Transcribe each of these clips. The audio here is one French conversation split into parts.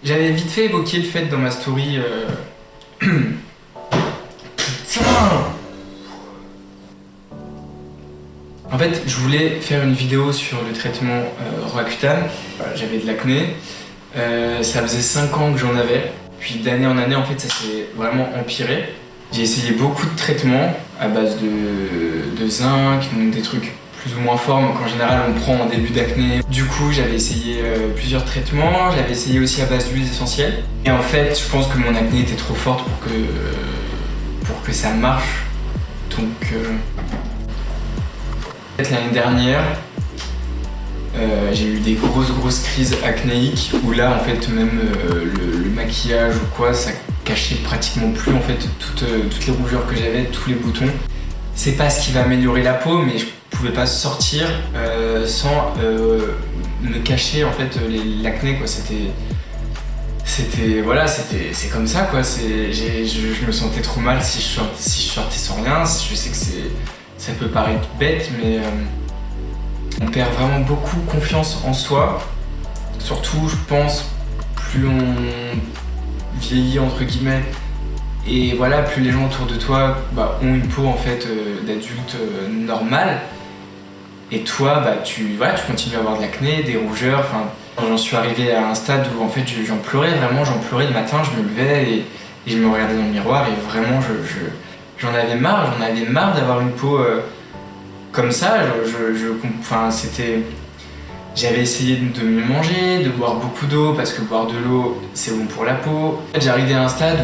J'avais vite fait évoquer le fait dans ma story... Putain. En fait, je voulais faire une vidéo sur le traitement Roaccutane. J'avais de l'acné. Ça faisait 5 ans que j'en avais. Puis d'année en année, en fait, ça s'est vraiment empiré. J'ai essayé beaucoup de traitements à base de zinc, donc des trucs plus ou moins forts, mais qu'en général on prend en début d'acné. Du coup, j'avais essayé plusieurs traitements, j'avais essayé aussi à base d'huiles essentielles. Et en fait, je pense que mon acné était trop forte pour que ça marche. Donc, l'année dernière, j'ai eu des grosses crises acnéiques où là, en fait, même le maquillage ou quoi, ça cachait pratiquement plus en fait toutes les rougeurs que j'avais, tous les boutons. C'est pas ce qui va améliorer la peau, mais je pouvais pas sortir sans me cacher en fait l'acné quoi. C'est comme ça quoi. Je me sentais trop mal si je sortais sans rien. Je sais que ça peut paraître bête, mais on perd vraiment beaucoup confiance en soi. Surtout, je pense, plus on vieillit entre guillemets, et voilà, plus les gens autour de toi ont une peau en fait d'adulte normale. Et toi, tu continues à avoir de l'acné, des rougeurs. Enfin, j'en suis arrivé à un stade où en fait j'en pleurais vraiment, le matin, je me levais et je me regardais dans le miroir et vraiment j'en avais marre d'avoir une peau comme ça. J'avais essayé de mieux manger, de boire beaucoup d'eau parce que boire de l'eau c'est bon pour la peau. En fait, j'arrivais à un stade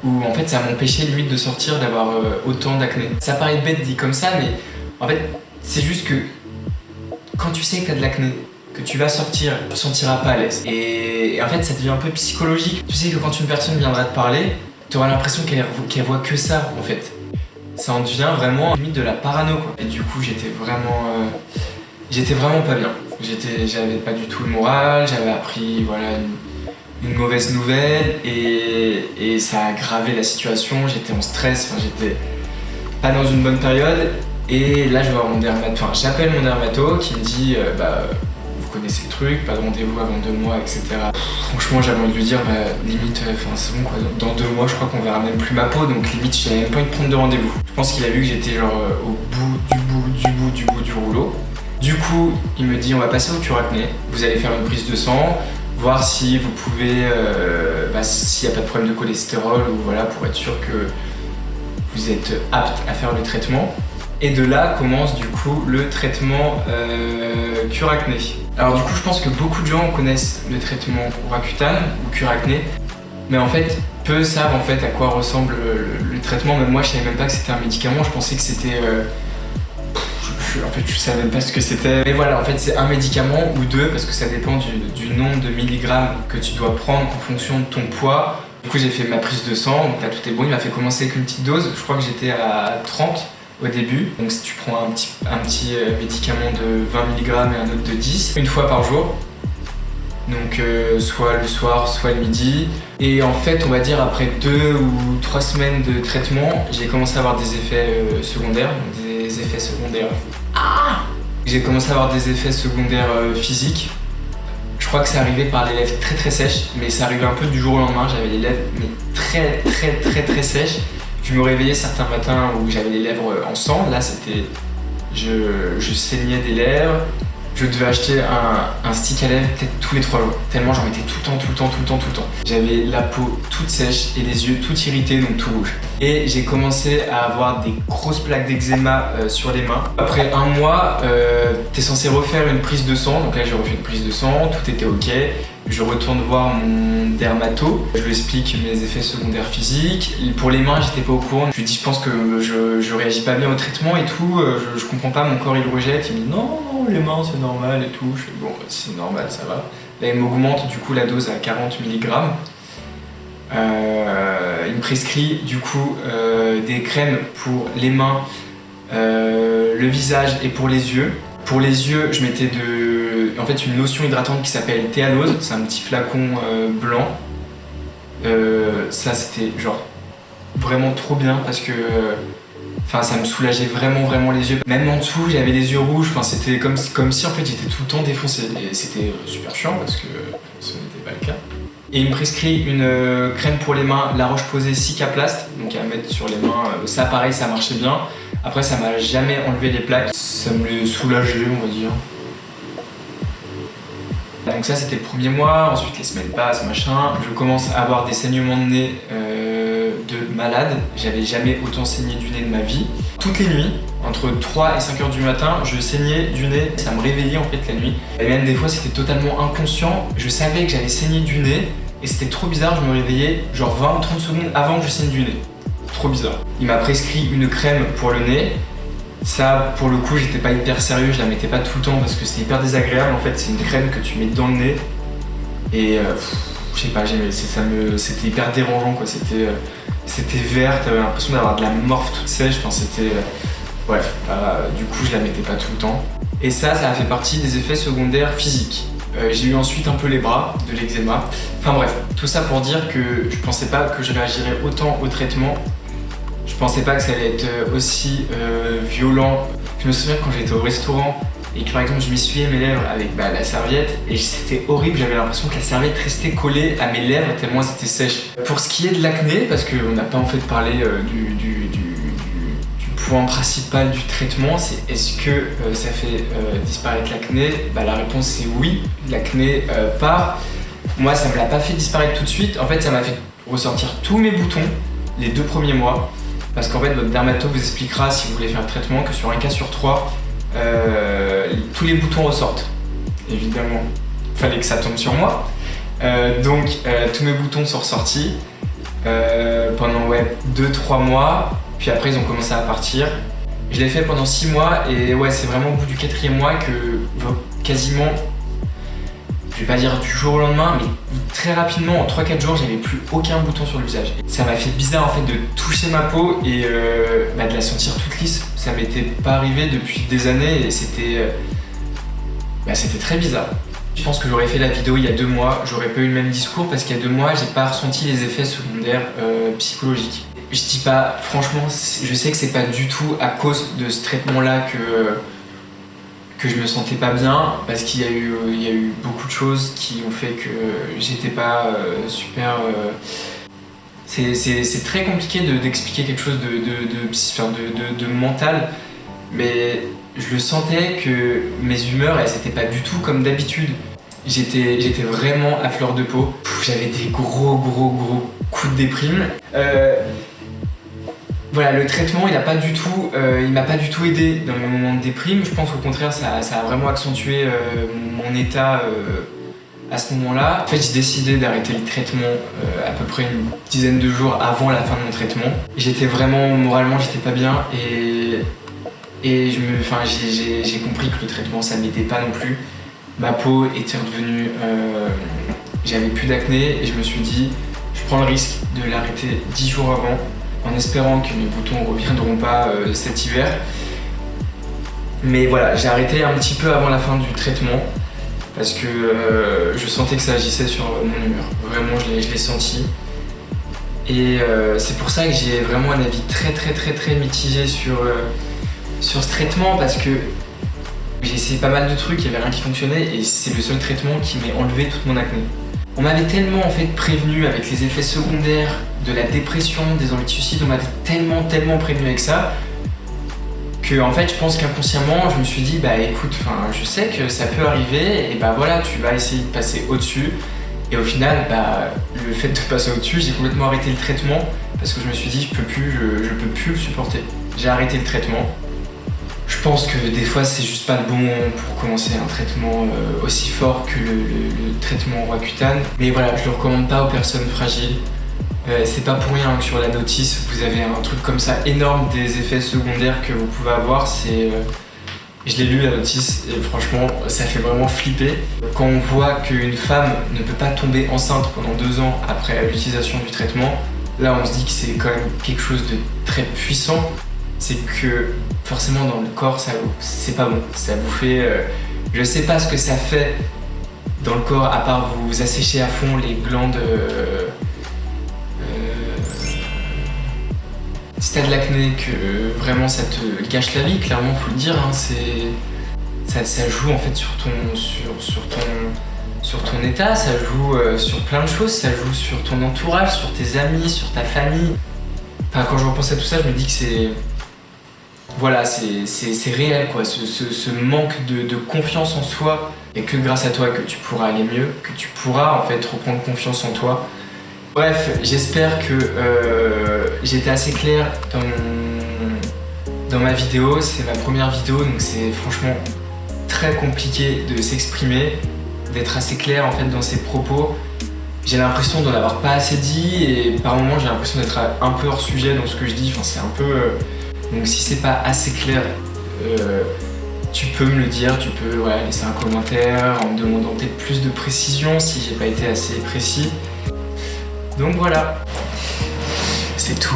où en fait ça m'empêchait limite de sortir, d'avoir autant d'acné. Ça paraît bête dit comme ça, mais en fait c'est juste que quand tu sais que t'as de l'acné, que tu vas sortir, tu te sentiras pas à l'aise. Et en fait ça devient un peu psychologique. Tu sais que quand une personne viendra te parler, tu auras l'impression qu'elle voit que ça en fait. Ça en devient vraiment limite de la parano quoi. Et du coup j'étais vraiment pas bien. J'avais pas du tout le moral, j'avais appris une mauvaise nouvelle et ça a aggravé la situation. J'étais en stress, j'étais pas dans une bonne période. Et là je vais voir mon dermato, j'appelle mon dermato qui me dit vous connaissez le truc, pas de rendez-vous avant 2 mois, etc. Franchement j'avais envie de lui dire limite c'est bon quoi, dans 2 mois je crois qu'on verra même plus ma peau, donc limite j'avais même pas envie de prendre de rendez-vous. Je pense qu'il a vu que j'étais au bout du rouleau. Du coup il me dit on va passer au Curacné, vous allez faire une prise de sang, voir si vous pouvez, s'il n'y a pas de problème de cholestérol ou voilà, pour être sûr que vous êtes apte à faire le traitement. Et de là commence du coup le traitement Curacné. Alors du coup je pense que beaucoup de gens connaissent le traitement Roaccutane ou Curacné, mais en fait peu savent en fait à quoi ressemble le traitement. Même moi je savais même pas que c'était un médicament, je pensais que c'était... En fait, je savais même pas ce que c'était. Mais voilà, en fait, c'est un médicament ou 2 parce que ça dépend du nombre de milligrammes que tu dois prendre en fonction de ton poids. Du coup, j'ai fait ma prise de sang, donc là tout est bon. Il m'a fait commencer avec une petite dose. Je crois que j'étais à 30 au début. Donc, si tu prends un petit médicament de 20 mg et un autre de 10, une fois par jour. Donc, soit le soir, soit le midi. Et en fait, on va dire après 2 ou 3 semaines de traitement, j'ai commencé à avoir des effets secondaires. Donc des effets secondaires. J'ai commencé à avoir des effets secondaires physiques. Je crois que c'est arrivé par les lèvres très sèches, mais ça arrivait un peu du jour au lendemain. J'avais les lèvres mais très sèches. Je me réveillais certains matins où j'avais les lèvres en sang. Là, c'était... Je saignais des lèvres. Je devais acheter un stick à lèvres peut-être tous les 3 jours. Tellement j'en mettais tout le temps. J'avais la peau toute sèche et les yeux tout irrités, donc tout rouge. Et j'ai commencé à avoir des grosses plaques d'eczéma sur les mains. Après 1 mois, t'es censé refaire une prise de sang. Donc là j'ai refait une prise de sang, tout était ok. Je retourne voir mon dermato, je lui explique mes effets secondaires physiques. Pour les mains, j'étais pas au courant. Je lui dis, je pense que je réagis pas bien au traitement et tout, je comprends pas, mon corps il le rejette. Il me dit, non, les mains c'est normal et tout. Je fais, bon, c'est normal, ça va. Là, il m'augmente du coup la dose à 40 mg. Il me prescrit du coup des crèmes pour les mains, le visage et pour les yeux. Pour les yeux, je mettais en fait une lotion hydratante qui s'appelle Théalose, c'est un petit flacon blanc. Ça c'était genre vraiment trop bien parce que Enfin, ça me soulageait vraiment les yeux. Même en dessous, j'avais les yeux rouges. Enfin, c'était comme si en fait j'étais tout le temps défoncé. Et c'était super chiant parce que ce n'était pas le cas. Et il me prescrit une crème pour les mains, La Roche-Posay Cicaplast, donc à mettre sur les mains. Ça, pareil, ça marchait bien. Après, ça m'a jamais enlevé les plaques. Ça me les soulageait, on va dire. Donc ça, c'était le premier mois. Ensuite, les semaines passent, machin. Je commence à avoir des saignements de nez de malade. J'avais jamais autant saigné du nez de ma vie. Toutes les nuits, entre 3 et 5 heures du matin, je saignais du nez. Ça me réveillait en fait la nuit. Et même des fois, c'était totalement inconscient. Je savais que j'allais saigner du nez. Et c'était trop bizarre, je me réveillais genre 20 ou 30 secondes avant que je saigne du nez. Trop bizarre. Il m'a prescrit une crème pour le nez. Ça, pour le coup, j'étais pas hyper sérieux, je la mettais pas tout le temps parce que c'était hyper désagréable. En fait, c'est une crème que tu mets dans le nez. Et je sais pas, c'était hyper dérangeant quoi. C'était vert, t'avais l'impression d'avoir de la morphe toute sèche. Enfin, c'était. Bref, du coup, je la mettais pas tout le temps. Et ça a fait partie des effets secondaires physiques. J'ai eu ensuite un peu les bras, de l'eczéma. Enfin bref, tout ça pour dire que je pensais pas que je réagirais autant au traitement. Je pensais pas que ça allait être aussi violent. Je me souviens quand j'étais au restaurant et que par exemple je m'essuyais mes lèvres avec la serviette et c'était horrible, j'avais l'impression que la serviette restait collée à mes lèvres tellement c'était sèche. Pour ce qui est de l'acné, parce qu'on n'a pas en fait parlé du point principal du traitement, c'est est-ce que ça fait disparaître l'acné? La réponse c'est oui, l'acné part. Moi ça me l'a pas fait disparaître tout de suite, en fait ça m'a fait ressortir tous mes boutons les 2 premiers mois. Parce qu'en fait, votre dermato vous expliquera, si vous voulez faire le traitement, que sur un cas sur 3, tous les boutons ressortent. Évidemment, il fallait que ça tombe sur moi. Donc, tous mes boutons sont ressortis pendant 2-3 mois. Puis après, ils ont commencé à partir. Je l'ai fait pendant 6 mois et c'est vraiment au bout du 4e mois que quasiment, je vais pas dire du jour au lendemain, mais très rapidement, en 3-4 jours, j'avais plus aucun bouton sur le visage. Ça m'a fait bizarre en fait de toucher ma peau et de la sentir toute lisse. Ça m'était pas arrivé depuis des années et c'était très bizarre. Je pense que j'aurais fait la vidéo il y a 2 mois, j'aurais pas eu le même discours parce qu'il y a 2 mois, j'ai pas ressenti les effets secondaires psychologiques. Je dis pas, franchement, je sais que c'est pas du tout à cause de ce traitement-là que je me sentais pas bien parce qu'il y a eu beaucoup de choses qui ont fait que j'étais pas super. C'est très compliqué d'expliquer quelque chose de mental, mais je le sentais que mes humeurs elles étaient pas du tout comme d'habitude. J'étais vraiment à fleur de peau. J'avais des gros coups de déprime. Voilà, le traitement, il m'a pas du tout aidé dans mes moments de déprime. Je pense qu'au contraire, ça a vraiment accentué mon état à ce moment-là. En fait, j'ai décidé d'arrêter le traitement à peu près une dizaine de jours avant la fin de mon traitement. J'étais vraiment, moralement, j'étais pas bien et j'ai compris que le traitement, ça m'aidait pas non plus. Ma peau était redevenue, j'avais plus d'acné et je me suis dit, je prends le risque de l'arrêter 10 jours avant, en espérant que mes boutons ne reviendront pas cet hiver. Mais voilà, j'ai arrêté un petit peu avant la fin du traitement parce que je sentais que ça agissait sur mon humeur. Vraiment, je l'ai senti. Et c'est pour ça que j'ai vraiment un avis très mitigé sur ce traitement parce que j'ai essayé pas mal de trucs, il n'y avait rien qui fonctionnait et c'est le seul traitement qui m'ait enlevé toute mon acné. On m'avait tellement en fait prévenu avec les effets secondaires de la dépression, des envies de suicide, on m'avait tellement prévenu avec ça que en fait je pense qu'inconsciemment je me suis dit écoute, je sais que ça peut arriver et voilà, tu vas essayer de passer au-dessus et au final le fait de passer au-dessus, j'ai complètement arrêté le traitement parce que je me suis dit je peux plus le supporter. J'ai arrêté le traitement. Je pense que des fois c'est juste pas le bon moment pour commencer un traitement aussi fort que le traitement Roaccutane. Mais voilà, je le recommande pas aux personnes fragiles. C'est pas pour rien que sur la notice vous avez un truc comme ça énorme des effets secondaires que vous pouvez avoir. Je l'ai lu la notice et franchement ça fait vraiment flipper. Quand on voit qu'une femme ne peut pas tomber enceinte pendant 2 ans après l'utilisation du traitement, là on se dit que c'est quand même quelque chose de très puissant. C'est que forcément dans le corps c'est pas bon, ça vous fait je sais pas ce que ça fait dans le corps à part vous assécher à fond les glandes Si t'as de l'acné, que vraiment ça te gâche la vie, clairement faut le dire, hein, ça joue en fait sur ton état, ça joue sur plein de choses, ça joue sur ton entourage, sur tes amis, sur ta famille. Enfin, quand je repense à tout ça, je me dis que c'est réel quoi, ce manque de confiance en soi, et que grâce à toi que tu pourras aller mieux, que tu pourras en fait reprendre confiance en toi. Bref, j'espère que j'étais assez clair dans ma vidéo. C'est ma première vidéo, donc c'est franchement très compliqué de s'exprimer, d'être assez clair en fait dans ses propos. J'ai l'impression d'en avoir pas assez dit et par moments j'ai l'impression d'être un peu hors sujet dans ce que je dis. Enfin, c'est un peu... Donc si c'est pas assez clair, tu peux me le dire, tu peux laisser un commentaire en me demandant peut-être plus de précision si j'ai pas été assez précis. Donc voilà, c'est tout.